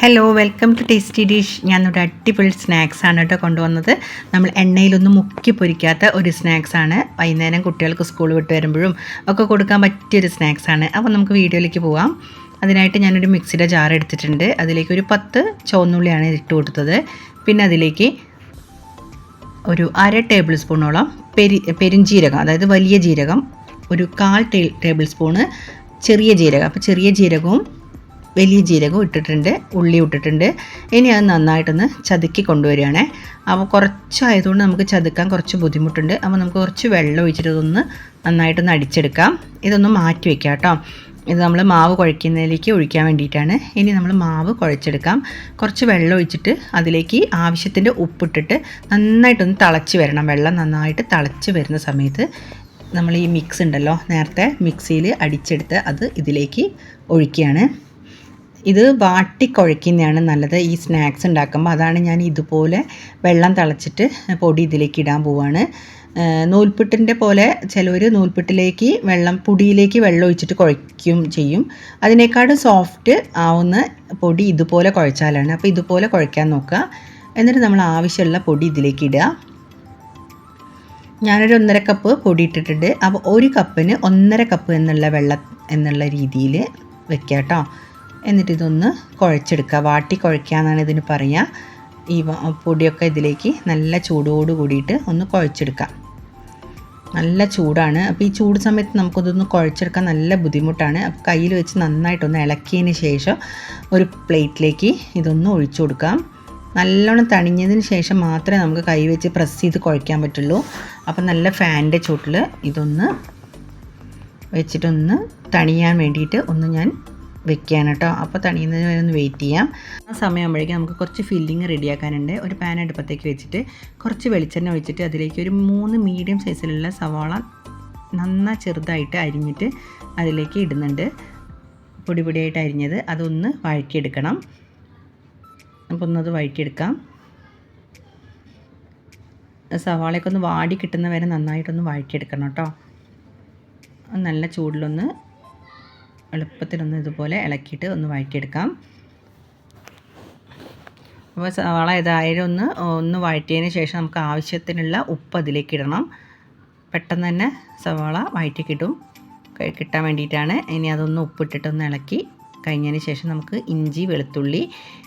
Hello, welcome to tasty dish. ഞാനൊരു അടിപൊളി സ്നാക്സാണ് കേട്ടോ കൊണ്ടുവന്നത്. നമ്മൾ എണ്ണയിലൊന്നും മുക്കി പൊരിക്കാത്ത ഒരു സ്നാക്സാണ്. വൈകുന്നേരം കുട്ടികൾക്ക് സ്കൂൾ വിട്ട് വരുമ്പോഴും ഒക്കെ കൊടുക്കാൻ പറ്റിയൊരു സ്നാക്സാണ്. അപ്പോൾ നമുക്ക് വീഡിയോയിലേക്ക് പോവാം. അതിനായിട്ട് ഞാനൊരു മിക്സിയുടെ ജാർ എടുത്തിട്ടുണ്ട്. അതിലേക്ക് ഒരു 10 ചുവന്നുള്ളിയാണ് ഇട്ട് കൊടുത്തത്. പിന്നെ അതിലേക്ക് ഒരു 1/2 ടേബിൾ സ്പൂണോളം പെരുംജീരകം, അതായത് വലിയ ജീരകം, ഒരു 1/4 ടേബിൾ സ്പൂണ് ചെറിയ ജീരകം. അപ്പോൾ ചെറിയ ജീരകവും വലിയ ജീരകവും ഇട്ടിട്ടുണ്ട്, ഉള്ളി ഇട്ടിട്ടുണ്ട്. ഇനി അത് നന്നായിട്ടൊന്ന് ചതുക്കി കൊണ്ടുവരികയാണേ. അപ്പോൾ കുറച്ചായതുകൊണ്ട് നമുക്ക് ചതുക്കാൻ കുറച്ച് ബുദ്ധിമുട്ടുണ്ട്. അപ്പോൾ നമുക്ക് കുറച്ച് വെള്ളം ഒഴിച്ചിട്ട് ഇതൊന്ന് നന്നായിട്ടൊന്ന് അടിച്ചെടുക്കാം. ഇതൊന്ന് മാറ്റി വയ്ക്കാം കേട്ടോ. ഇത് നമ്മൾ മാവ് കുഴയ്ക്കുന്നതിലേക്ക് ഒഴിക്കാൻ വേണ്ടിയിട്ടാണ്. ഇനി നമ്മൾ മാവ് കുഴച്ചെടുക്കാം. കുറച്ച് വെള്ളം ഒഴിച്ചിട്ട് അതിലേക്ക് ആവശ്യത്തിൻ്റെ ഉപ്പിട്ടിട്ട് നന്നായിട്ടൊന്ന് തിളച്ച് വരണം. വെള്ളം നന്നായിട്ട് തിളച്ച് വരുന്ന സമയത്ത് നമ്മൾ ഈ മിക്സ് ഉണ്ടല്ലോ, നേരത്തെ മിക്സിയിൽ അടിച്ചെടുത്ത് അത് ഇതിലേക്ക് ഒഴിക്കുകയാണ്. ഇത് വാട്ടി കുഴയ്ക്കുന്നതാണ് നല്ലത് ഈ സ്നാക്സ് ഉണ്ടാക്കുമ്പോൾ. അതാണ് ഞാൻ ഇതുപോലെ വെള്ളം തിളച്ചിട്ട് പൊടി ഇതിലേക്ക് ഇടാൻ പോവുകയാണ്. നൂൽപുട്ടിൻ്റെ പോലെ ചിലവർ നൂൽപുട്ടിലേക്ക് പൊടിയിലേക്ക് വെള്ളം ഒഴിച്ചിട്ട് കുഴയ്ക്കും ചെയ്യും. അതിനേക്കാളും സോഫ്റ്റ് ആവുന്ന പൊടി ഇതുപോലെ കുഴച്ചാലാണ്. അപ്പോൾ ഇതുപോലെ കുഴയ്ക്കാൻ നോക്കുക. എന്നിട്ട് നമ്മൾ ആവശ്യമുള്ള പൊടി ഇതിലേക്ക് ഇടുക. ഞാനൊരു 1.5 കപ്പ് പൊടി ഇട്ടിട്ടുണ്ട്. അപ്പോൾ 1 കപ്പിന് 1.5 കപ്പ് എന്നുള്ള രീതിയിൽ വെക്കുക കേട്ടോ. എന്നിട്ട് ഇതൊന്ന് കുഴച്ചെടുക്കുക. വാട്ടി കുഴയ്ക്കുക എന്നാണ് ഇതിന് പറയുക. ഈ പൊടിയൊക്കെ ഇതിലേക്ക് നല്ല ചൂടോട് കൂടിയിട്ട് ഒന്ന് കുഴച്ചെടുക്കാം. നല്ല ചൂടാണ്. അപ്പോൾ ഈ ചൂട് സമയത്ത് നമുക്കിതൊന്ന് കുഴച്ചെടുക്കാൻ നല്ല ബുദ്ധിമുട്ടാണ്. അപ്പോൾ കയ്യിൽ വെച്ച് നന്നായിട്ടൊന്ന് ഇളക്കിയതിന് ശേഷം ഒരു പ്ലേറ്റിലേക്ക് ഇതൊന്ന് ഒഴിച്ചു കൊടുക്കാം. നല്ലോണം തണിഞ്ഞതിന് ശേഷം മാത്രമേ നമുക്ക് കൈ വെച്ച് പ്രസ് ചെയ്ത് കുഴയ്ക്കാൻ പറ്റുള്ളൂ. അപ്പോൾ നല്ല ഫാനിൻ്റെ ചൂട്ടിൽ ഇതൊന്ന് വെച്ചിട്ടൊന്ന് തണിയാൻ വേണ്ടിയിട്ട് ഒന്ന് ഞാൻ വെക്കുകയാണ് കേട്ടോ. അപ്പോൾ തണിയുന്നതിന് വരെ ഒന്ന് വെയിറ്റ് ചെയ്യാം. ആ സമയമാകുമ്പോഴേക്കും നമുക്ക് കുറച്ച് ഫില്ലിങ് റെഡിയാക്കാനുണ്ട്. ഒരു പാൻ അടുപ്പത്തേക്ക് വെച്ചിട്ട് കുറച്ച് വെളിച്ചെണ്ണ ഒഴിച്ചിട്ട് അതിലേക്ക് ഒരു 3 മീഡിയം സൈസിലുള്ള സവാള നന്നായി ചെറുതായിട്ട് അരിഞ്ഞിട്ട് അതിലേക്ക് ഇടുന്നുണ്ട്. പൊടിയായിട്ട് അരിഞ്ഞത് അതൊന്ന് വഴറ്റിയെടുക്കണം. അപ്പോൾ ഒന്നത് വഴറ്റിയെടുക്കാം. സവാളയൊക്കെ ഒന്ന് വാടി കിട്ടുന്ന വരെ നന്നായിട്ടൊന്ന് വഴറ്റിയെടുക്കണം കേട്ടോ. നല്ല ചൂടിലൊന്ന് എളുപ്പത്തിലൊന്ന് ഇതുപോലെ ഇളക്കിയിട്ട് ഒന്ന് വഴറ്റിയെടുക്കാം. അപ്പോൾ സവാള ഇതായാലും ഒന്ന് വഴറ്റിയതിന് ശേഷം നമുക്ക് ആവശ്യത്തിനുള്ള ഉപ്പ് അതിലേക്ക് ഇടണം. പെട്ടെന്ന് തന്നെ സവാള വഴറ്റി കിട്ടാൻ വേണ്ടിയിട്ടാണ്. ഇനി അതൊന്ന് ഉപ്പിട്ടിട്ടൊന്ന് ഇളക്കി കഴിഞ്ഞതിന് ശേഷം നമുക്ക് ഇഞ്ചി, വെളുത്തുള്ളി,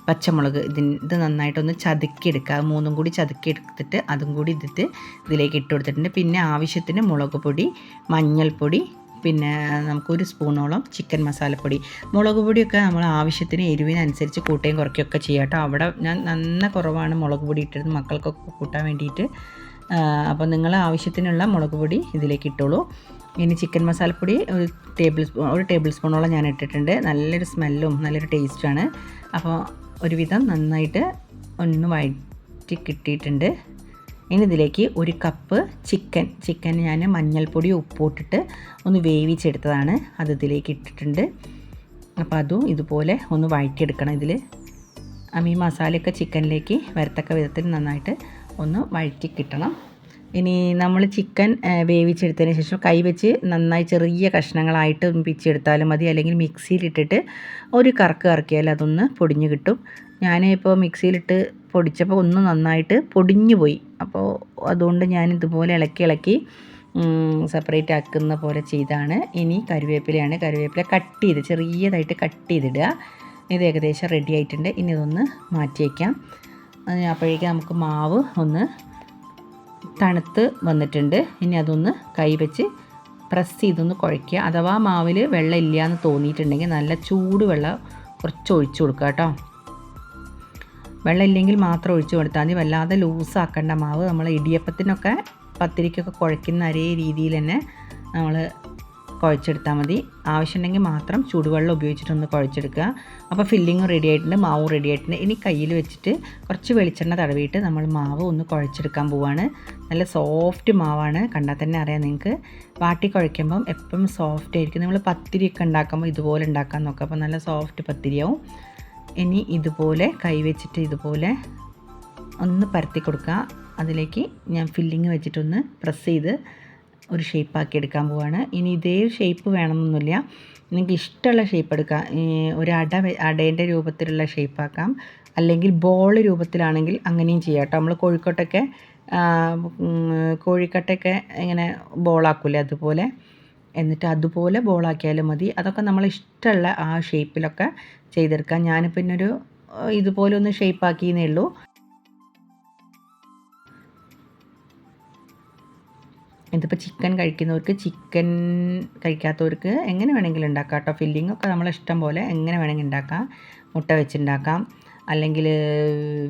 പച്ചമുളക് ഇത് നന്നായിട്ടൊന്ന് ചതുക്കിയെടുക്കുക. 3ഉം കൂടി ചതുക്കിയെടുത്തിട്ട് അതും കൂടി ഇതിലേക്ക് ഇട്ട് കൊടുത്തിട്ടുണ്ട്. പിന്നെ ആവശ്യത്തിന് മുളക് പൊടി, മഞ്ഞൾപ്പൊടി, പിന്നെ നമുക്കൊരു സ്പൂണോളം ചിക്കൻ മസാലപ്പൊടി. മുളക് പൊടിയൊക്കെ നമ്മൾ ആവശ്യത്തിന് എരിവിനനുസരിച്ച് കൂട്ടുകയും കുറയ്ക്കുകയൊക്കെ ചെയ്യാം കേട്ടോ. അവിടെ ഞാൻ നന്ന കുറവാണ് മുളക് പൊടി ഇട്ടത് മക്കൾക്കൊക്കെ കൂട്ടാൻ വേണ്ടിയിട്ട്. അപ്പോൾ നിങ്ങൾ ആവശ്യത്തിനുള്ള മുളക് പൊടി ഇതിലേക്ക് ഇട്ടോളൂ. ഇനി ചിക്കൻ മസാലപ്പൊടി ഒരു ടേബിൾ സ്പൂണോളം ഞാൻ ഇട്ടിട്ടുണ്ട്. നല്ലൊരു സ്മെല്ലും നല്ലൊരു ടേസ്റ്റുമാണ്. അപ്പോൾ ഒരുവിധം നന്നായിട്ട് ഒന്ന് വഴറ്റി കിട്ടിയിട്ടുണ്ട്. ഇനി ഇതിലേക്ക് 1 കപ്പ് ചിക്കൻ ഞാൻ മഞ്ഞൾപ്പൊടി ഉപ്പിട്ടിട്ട് ഒന്ന് വേവിച്ചെടുത്തതാണ്. അത് ഇതിലേക്ക് ഇട്ടിട്ടുണ്ട്. അപ്പോൾ അതും ഇതുപോലെ ഒന്ന് വഴറ്റിയെടുക്കണം. ഇതിൽ ഈ മസാലയൊക്കെ ചിക്കനിലേക്ക് വരത്തക്ക വിധത്തിൽ നന്നായിട്ട് ഒന്ന് വഴറ്റി കിട്ടണം. ഇനി നമ്മൾ ചിക്കൻ വേവിച്ചെടുത്തതിന് ശേഷം കൈവച്ച് നന്നായി ചെറിയ കഷ്ണങ്ങളായിട്ട് പിച്ചെടുത്താലും മതി. അല്ലെങ്കിൽ മിക്സിയിലിട്ടിട്ട് ഒരു കറക്കിയാൽ അതൊന്ന് പൊടിഞ്ഞ് കിട്ടും. ഞാനിപ്പോൾ മിക്സിയിലിട്ട് പൊടിച്ചപ്പോൾ ഒന്ന് നന്നായിട്ട് പൊടിഞ്ഞു പോയി. അപ്പോൾ അതുകൊണ്ട് ഞാൻ ഇതുപോലെ ഇളക്കി സെപ്പറേറ്റ് ആക്കുന്ന പോലെ ചെയ്താണ്. ഇനി കറിവേപ്പില ചെറിയതായിട്ട് കട്ട് ചെയ്തിടുക. ഇത് ഏകദേശം റെഡി ആയിട്ടുണ്ട്. ഇനി ഇതൊന്ന് മാറ്റി വയ്ക്കാം. അപ്പോഴേക്കും നമുക്ക് മാവ് ഒന്ന് തണുത്ത് വന്നിട്ടുണ്ട്. ഇനി അതൊന്ന് കൈവച്ച് പ്രസ് ചെയ്തൊന്ന് കുഴയ്ക്കുക. അഥവാ മാവിൽ വെള്ളം ഇല്ല എന്ന് തോന്നിയിട്ടുണ്ടെങ്കിൽ നല്ല ചൂട് വെള്ളം കുറച്ച് ഒഴിച്ചു കൊടുക്കുക കേട്ടോ. വെള്ളം ഇല്ലെങ്കിൽ മാത്രം ഒഴിച്ചു കൊടുത്താൽ മതി. വല്ലാതെ ലൂസാക്കേണ്ട മാവ്. നമ്മൾ ഇടിയപ്പത്തിനൊക്കെ പത്തിരിക്കൊക്കെ കുഴയ്ക്കുന്ന അതേ രീതിയിൽ തന്നെ നമ്മൾ കുഴച്ചെടുത്താൽ മതി. ആവശ്യമുണ്ടെങ്കിൽ മാത്രം ചൂടുവെള്ളം ഉപയോഗിച്ചിട്ടൊന്ന് കുഴച്ചെടുക്കുക. അപ്പോൾ ഫില്ലിങ് റെഡി ആയിട്ടുണ്ട്, മാവ് റെഡി ആയിട്ടുണ്ട്. ഇനി കയ്യിൽ വെച്ചിട്ട് കുറച്ച് വെളിച്ചെണ്ണ തടവിയിട്ട് നമ്മൾ മാവ് ഒന്ന് കുഴച്ചെടുക്കാൻ പോവുകയാണ്. നല്ല സോഫ്റ്റ് മാവാണ്, കണ്ടാൽ തന്നെ അറിയാം നിങ്ങൾക്ക്. വാട്ടി കുഴയ്ക്കുമ്പം എപ്പോഴും സോഫ്റ്റ് ആയിരിക്കും. നമ്മൾ പത്തിരിയൊക്കെ ഉണ്ടാക്കുമ്പോൾ ഇതുപോലെ ഉണ്ടാക്കാൻ നോക്കുക. അപ്പോൾ നല്ല സോഫ്റ്റ് പത്തിരിയാവും. ഇനി ഇതുപോലെ കൈവച്ചിട്ട് ഇതുപോലെ ഒന്ന് പരത്തി കൊടുക്കുക. അതിലേക്ക് ഞാൻ ഫില്ലിങ് വെച്ചിട്ടൊന്ന് പ്രസ് ചെയ്ത് ഒരു ഷേപ്പാക്കി എടുക്കാൻ പോവാണ്. ഇനി ഇതേ ഷേപ്പ് വേണമെന്നൊന്നുമില്ല, നിങ്ങൾക്ക് ഇഷ്ടമുള്ള ഷേപ്പ് എടുക്കാം. ഒരു അടേൻ്റെ രൂപത്തിലുള്ള ഷേപ്പാക്കാം, അല്ലെങ്കിൽ ബോൾ രൂപത്തിലാണെങ്കിൽ അങ്ങനെയും ചെയ്യാം കേട്ടോ. നമ്മൾ കോഴിക്കട്ടയൊക്കെ ഇങ്ങനെ ബോളാക്കൂലേ അതുപോലെ, എന്നിട്ട് അതുപോലെ ബോളാക്കിയാലും മതി. അതൊക്കെ നമ്മൾ ഇഷ്ടമുള്ള ആ ഷേപ്പിലൊക്കെ ചെയ്തെടുക്കാം. ഞാനിപ്പോൾ ഇന്നൊരു ഇതുപോലെ ഒന്ന് ഷേപ്പാക്കിയെന്നേ ഉള്ളൂ. ഇതിപ്പോൾ ചിക്കൻ കഴിക്കുന്നവർക്ക്, ചിക്കൻ കഴിക്കാത്തവർക്ക് എങ്ങനെ വേണമെങ്കിലും ഉണ്ടാക്കാം കേട്ടോ. ഫില്ലിങ്ങൊക്കെ നമ്മളെ ഇഷ്ടം പോലെ എങ്ങനെ വേണമെങ്കിൽ ഉണ്ടാക്കാം. മുട്ട വെച്ചുണ്ടാക്കാം, അല്ലെങ്കിൽ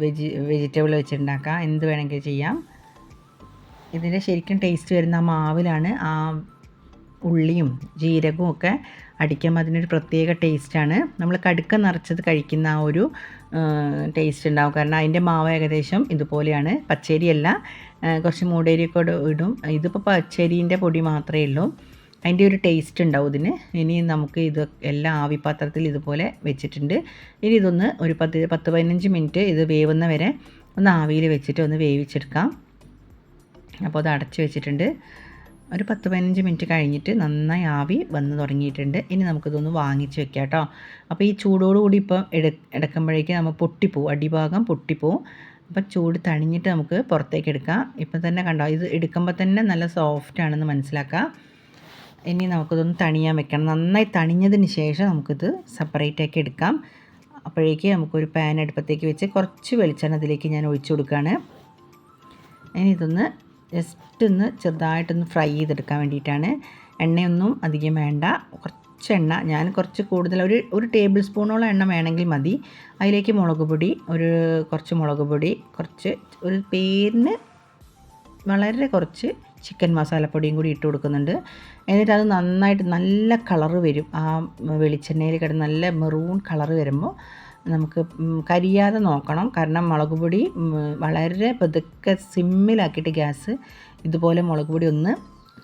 വെജിറ്റബിൾ വെച്ചുണ്ടാക്കാം, എന്ത് വേണമെങ്കിലും ചെയ്യാം. ഇതിൻ്റെ ശരിക്കും ടേസ്റ്റ് വരുന്ന ആ മാവിലാണ്. ആ ഉള്ളിയും ജീരകവും ഒക്കെ അടിക്കുമ്പോൾ അതിനൊരു പ്രത്യേക ടേസ്റ്റാണ്. നമ്മൾ കടുക്ക നിറച്ചത് കഴിക്കുന്ന ആ ഒരു ടേസ്റ്റ് ഉണ്ടാവും. കാരണം അതിൻ്റെ മാവ് ഏകദേശം ഇതുപോലെയാണ്. പച്ചരിയല്ല, കുറച്ച് മൂടേരിയൊക്കെ ഇടും. ഇതിപ്പോൾ പച്ചരീൻ്റെ പൊടി മാത്രമേ ഉള്ളൂ. അതിൻ്റെ ഒരു ടേസ്റ്റ് ഉണ്ടാവും ഇതിന്. ഇനി നമുക്ക് ഇത് എല്ലാം ആവിപാത്രത്തിൽ ഇതുപോലെ വെച്ചിട്ടുണ്ട്. ഇനി ഇതൊന്ന് ഒരു 10-15 മിനിറ്റ് ഇത് വേവുന്ന വരെ ഒന്ന് ആവിയിൽ വെച്ചിട്ട് ഒന്ന് വേവിച്ചെടുക്കാം. അപ്പോൾ അത് അടച്ച് വെച്ചിട്ടുണ്ട്. ഒരു 10-15 മിനിറ്റ് കഴിഞ്ഞിട്ട് നന്നായി ആവി വന്ന് തുടങ്ങിയിട്ടുണ്ട്. ഇനി നമുക്കിതൊന്ന് വാങ്ങിച്ച് വെക്കാം കേട്ടോ. അപ്പോൾ ഈ ചൂടോടുകൂടി ഇപ്പം എടുക്കുമ്പോഴേക്കും നമ്മൾ പൊട്ടിപ്പോവും, അടിഭാഗം പൊട്ടിപ്പോവും. അപ്പം ചൂട് തണിഞ്ഞിട്ട് നമുക്ക് പുറത്തേക്ക് എടുക്കാം. ഇപ്പം തന്നെ കണ്ടോ, ഇത് എടുക്കുമ്പോൾ തന്നെ നല്ല സോഫ്റ്റ് ആണെന്ന് മനസ്സിലാക്കാം. ഇനി നമുക്കിതൊന്ന് തണിയാൻ വെക്കണം. നന്നായി തണിഞ്ഞതിന് ശേഷം നമുക്കിത് സെപ്പറേറ്റ് ആക്കി എടുക്കാം. അപ്പോഴേക്ക് നമുക്കൊരു പാൻ അടുപ്പത്തേക്ക് വെച്ച് കുറച്ച് വെളിച്ചെണ്ണ അതിലേക്ക് ഞാൻ ഒഴിച്ചു കൊടുക്കുകയാണ്. ഇനി ഇതൊന്ന് ജസ്റ്റ് ഒന്ന് ചെറുതായിട്ടൊന്ന് ഫ്രൈ ചെയ്തെടുക്കാൻ വേണ്ടിയിട്ടാണ്. എണ്ണയൊന്നും അധികം വേണ്ട, കുറച്ച് എണ്ണ, ഞാൻ കുറച്ച് കൂടുതൽ ഒരു ടേബിൾ സ്പൂണോളം എണ്ണ വേണമെങ്കിൽ മതി. അതിലേക്ക് കുറച്ച് മുളക് പൊടി, കുറച്ച് ഒരു പേരിന് വളരെ കുറച്ച് ചിക്കൻ മസാലപ്പൊടിയും കൂടി ഇട്ട് കൊടുക്കുന്നുണ്ട്. എന്നിട്ട് അത് നന്നായിട്ട് നല്ല കളറ് വരും. ആ വെളിച്ചെണ്ണയിൽ കിടന്ന് നല്ല മെറൂൺ കളറ് വരുമ്പോൾ നമുക്ക് കരിയാതെ നോക്കണം. കാരണം മുളക് പൊടി വളരെ പതുക്കെ സിമ്മിലാക്കിയിട്ട് ഗ്യാസ് ഇതുപോലെ മുളക് പൊടി ഒന്ന്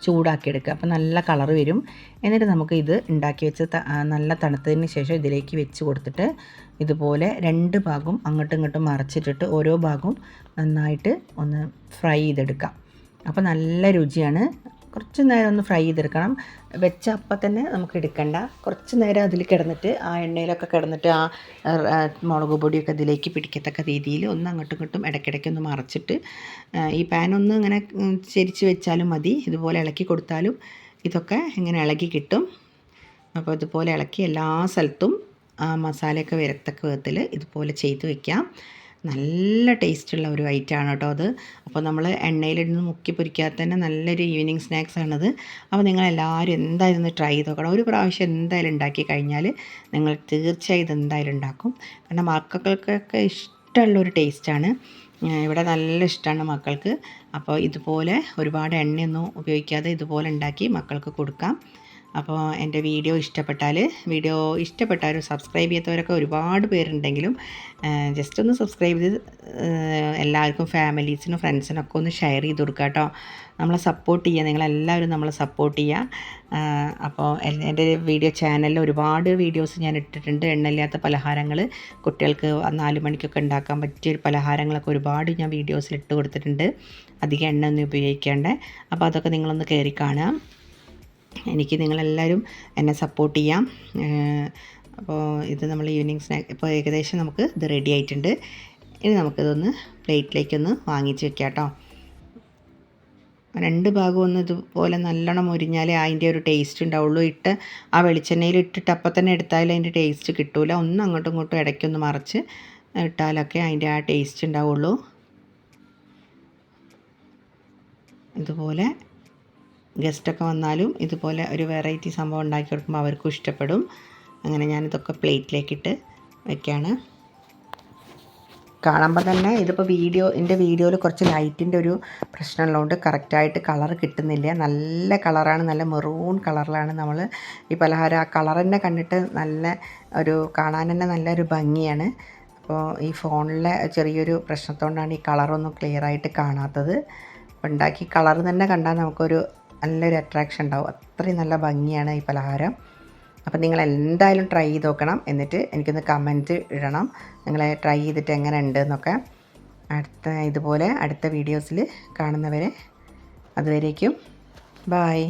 ചൂടാക്കിയെടുക്കുക. അപ്പോൾ നല്ല കളറ് വരും. എന്നിട്ട് നമുക്ക് ഇത് ഉണ്ടാക്കി വെച്ച് നല്ല തണുത്തതിന് ശേഷം ഇതിലേക്ക് വെച്ച് കൊടുത്തിട്ട് ഇതുപോലെ 2 ഭാഗവും അങ്ങോട്ടും ഇങ്ങോട്ടും മറച്ചിട്ടിട്ട് ഓരോ ഭാഗവും നന്നായിട്ട് ഒന്ന് ഫ്രൈ ചെയ്തെടുക്കാം. അപ്പോൾ നല്ല രുചിയാണ്. കുറച്ച് നേരം ഒന്ന് ഫ്രൈ ചെയ്തെടുക്കണം. വെച്ച അപ്പം തന്നെ നമുക്ക് എടുക്കണ്ട. കുറച്ച് നേരം അതിൽ കിടന്നിട്ട് ആ എണ്ണയിലൊക്കെ കിടന്നിട്ട് ആ മുളക് പൊടിയൊക്കെ ഇതിലേക്ക് പിടിക്കത്തക്ക രീതിയിൽ ഒന്ന് അങ്ങോട്ടും ഇങ്ങോട്ടും ഇടയ്ക്കിടയ്ക്ക് ഒന്ന് മറച്ചിട്ട് ഈ പാനൊന്ന് ഇങ്ങനെ ചെരിച്ച് വെച്ചാലും മതി. ഇതുപോലെ ഇളക്കി കൊടുത്താലും ഇതൊക്കെ ഇങ്ങനെ ഇളകി കിട്ടും. അപ്പോൾ ഇതുപോലെ ഇളക്കി എല്ലാ സ്ഥലത്തും ആ മസാലയൊക്കെ വരത്തക്ക വിധത്തിൽ ഇതുപോലെ ചെയ്ത് വയ്ക്കാം. നല്ല ടേസ്റ്റുള്ള ഒരു ഐറ്റമാണ് കേട്ടോ അത്. അപ്പോൾ നമ്മൾ എണ്ണയിലിരുന്ന് മുക്കി പൊരിക്കാതെ തന്നെ നല്ലൊരു ഈവനിങ് സ്നാക്സാണത്. അപ്പോൾ നിങ്ങളെല്ലാവരും എന്തായാലും ഒന്ന് ട്രൈ ചെയ്ത് നോക്കണം. ഒരു പ്രാവശ്യം എന്തായാലും ഉണ്ടാക്കി കഴിഞ്ഞാൽ നിങ്ങൾ തീർച്ചയായും ഇത് എന്തായാലും ഉണ്ടാക്കും. കാരണം മക്കൾക്കൊക്കെ ഇഷ്ടമുള്ളൊരു ടേസ്റ്റാണ്. ഇവിടെ നല്ല ഇഷ്ടമാണ് മക്കൾക്ക്. അപ്പോൾ ഇതുപോലെ ഒരുപാട് എണ്ണയൊന്നും ഉപയോഗിക്കാതെ ഇതുപോലെ ഉണ്ടാക്കി മക്കൾക്ക് കൊടുക്കാം. അപ്പോൾ എൻ്റെ വീഡിയോ ഇഷ്ടപ്പെട്ടാലും സബ്സ്ക്രൈബ് ചെയ്യാത്തവരൊക്കെ ഒരുപാട് പേരുണ്ടെങ്കിലും ജസ്റ്റ് ഒന്ന് സബ്സ്ക്രൈബ് ചെയ്ത് എല്ലാവർക്കും ഫാമിലീസിനും ഫ്രണ്ട്സിനൊക്കെ ഒന്ന് ഷെയർ ചെയ്ത് കൊടുക്കുക കേട്ടോ. നമ്മളെ സപ്പോർട്ട് ചെയ്യുക, നിങ്ങളെല്ലാവരും നമ്മളെ സപ്പോർട്ട് ചെയ്യുക. അപ്പോൾ എൻ്റെ വീഡിയോ ചാനലിൽ ഒരുപാട് വീഡിയോസ് ഞാൻ ഇട്ടിട്ടുണ്ട്. എണ്ണയില്ലാത്ത പലഹാരങ്ങൾ, കുട്ടികൾക്ക് 4 മണിക്കൊക്കെ ഉണ്ടാക്കാൻ പറ്റിയ പലഹാരങ്ങളൊക്കെ ഒരുപാട് ഞാൻ വീഡിയോസിൽ ഇട്ട് കൊടുത്തിട്ടുണ്ട്. അധികം എണ്ണ ഒന്നും ഉപയോഗിക്കേണ്ടേ. അപ്പോൾ അതൊക്കെ നിങ്ങളൊന്ന് കയറി കാണുക. എനിക്ക് നിങ്ങളെല്ലാവരും എന്നെ സപ്പോർട്ട് ചെയ്യാം. അപ്പോൾ ഇത് നമ്മൾ ഈവനിങ് സ്നാക്ക് ഇപ്പോൾ ഏകദേശം നമുക്ക് ഇത് റെഡി ആയിട്ടുണ്ട്. ഇനി നമുക്കിതൊന്ന് പ്ലേറ്റിലേക്കൊന്ന് വാങ്ങിച്ച് വെക്കാം കേട്ടോ. 2 ഭാഗവും ഒന്ന് ഇതുപോലെ നല്ലോണം മുരിഞ്ഞാലേ അതിൻ്റെ ഒരു ടേസ്റ്റ് ഉണ്ടാവുള്ളൂ. ആ വെളിച്ചെണ്ണയിൽ ഇട്ടിട്ട് അപ്പം തന്നെ എടുത്താലും അതിൻ്റെ ടേസ്റ്റ് കിട്ടില്ല. ഒന്ന് അങ്ങോട്ടും ഇങ്ങോട്ടും ഇടയ്ക്കൊന്ന് മറിച്ച് ഇട്ടാലൊക്കെ അതിൻ്റെ ആ ടേസ്റ്റ് ഉണ്ടാവുള്ളൂ. ഇതുപോലെ ഗസ്റ്റൊക്കെ വന്നാലും ഇതുപോലെ ഒരു വെറൈറ്റി സംഭവം ഉണ്ടാക്കി കൊടുക്കുമ്പോൾ അവർക്കും ഇഷ്ടപ്പെടും. അങ്ങനെ ഞാനിതൊക്കെ പ്ലേറ്റിലേക്കിട്ട് വയ്ക്കുകയാണ്. കാണുമ്പോൾ തന്നെ ഇതിപ്പോൾ എൻ്റെ വീഡിയോയിൽ കുറച്ച് ലൈറ്റിൻ്റെ ഒരു പ്രശ്നമുള്ളതുകൊണ്ട് കറക്റ്റായിട്ട് കളർ കിട്ടുന്നില്ല. നല്ല കളറാണ്, നല്ല മെറൂൺ കളറിലാണ് നമ്മൾ ഈ പലഹാരം. ആ കളർ തന്നെ കണ്ടിട്ട് നല്ല ഒരു കാണാൻ തന്നെ നല്ലൊരു ഭംഗിയാണ്. അപ്പോൾ ഈ ഫോണിലെ ചെറിയൊരു പ്രശ്നത്തോണ്ടാണ് ഈ കളറൊന്നും ക്ലിയറായിട്ട് കാണാത്തത്. അപ്പോൾ ഉണ്ടാക്കി കളർ തന്നെ കണ്ടാൽ നമുക്കൊരു നല്ലൊരു അട്രാക്ഷൻ ഉണ്ടാവും. അത്രയും നല്ല ഭംഗിയാണ് ഈ പലഹാരം. അപ്പോൾ നിങ്ങൾ എന്തായാലും ട്രൈ ചെയ്ത് നോക്കണം. എന്നിട്ട് എനിക്കൊന്ന് കമൻറ്റ് ഇടണം നിങ്ങൾ ട്രൈ ചെയ്തിട്ട് എങ്ങനെ ഉണ്ട് എന്നൊക്കെ. ഇതുപോലെ അടുത്ത വീഡിയോസിൽ കാണുന്നവരെ അതുവരേക്കും ബായ്.